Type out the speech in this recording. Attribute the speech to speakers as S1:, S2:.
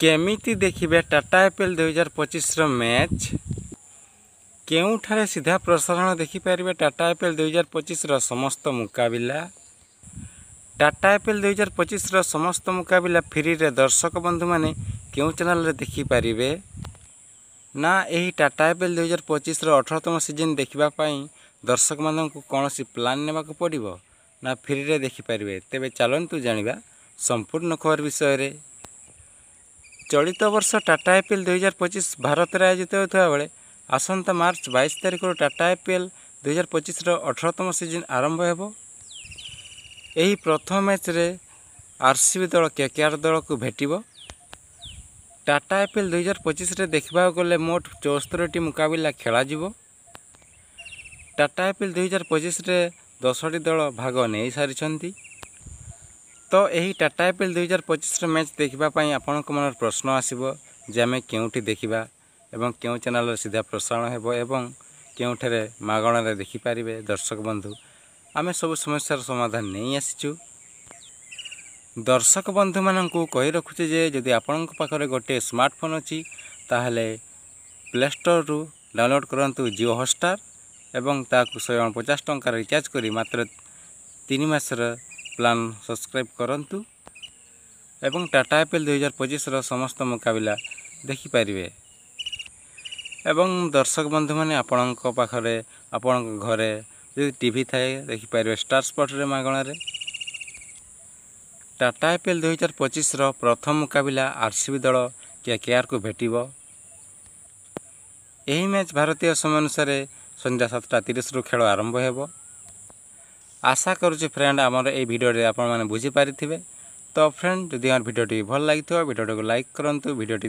S1: केमिति देखिबे Tata IPL 2025 match केउठारे सीधा प्रसारण देखिपारे टाटा आईपीएल 2025 समस्त मुकाबिला टाटा आईपीएल 2025 समस्त मुकाबिला फ्री रे दर्शक बंधु माने केउ चैनल रे देखिपारे ना यही टाटा आईपीएल 2025 18तम सीजन देखिबा पई दर्शक मानन को कोनोसी प्लान नेबा को पड़िबो ना फ्री रे देखिपारे। तेबे चलन्तु जानिबा संपूर्ण खबर विषय रे। चलित वर्ष टाटा आईपीएल 2025 भारत में आयोजित होता बेले आसंता मार्च 22 तारिख टाटा आईपीएल 2025 18तम सीजन आरंभ हो। यही प्रथम मैच रे आरसीबी दल केकेआर दल को भेटिबो। टाटा आईपीएल 2025 रे देखबा गले मोट 74 मुकाबिला खेला जिवो। टाटा आईपीएल 2025 रे 10टी दल भाग नहीं सारी। तो यही टाटा आईपीएल 2025 मैच देखापी आपण मन प्रश्न आसो जे आम के देखा एवं क्यों चैनल सीधा प्रसारण हो एवं केउठे मागणार देखिपारे दर्शक बंधु आम सब समस्यार समाधान नहीं आसीचु। दर्शक बंधु मान कही रखुचे जे जदि आपण पाखरे गोटे स्मार्टफोन अच्छी ताहले प्ले स्टोर रु डाउनलोड करंतु जियो हॉटस्टार एवं ताकु 150 टंका रिचार्ज करी मात्र 3 मासर प्लान सब्सक्राइब करंतु एवं टाटा आईपीएल 2025 समस्त मुकाबिला देखिपारे। एवं दर्शक बंधु माने आपणक पाखरे आपणक घरे यदि टीवी थाए देखिपारे स्टार स्पोर्ट रे मागणा रे। टाटा आईपीएल 2025 प्रथम मुकाबिला आरसीबी दल केकेआर को भेटिबो। यही मैच भारतीय समय अनुसार संध्या 7:30 रु खेल आरंभ हो। आशा करुचे फ्रेंड आमर ए वीडियो रे आपण माने बुझी पारिथिबे। तो फ्रेंड जदि आम वीडियोटी भल लगी भिडियोटी को लाइक करंतु वीडियोटी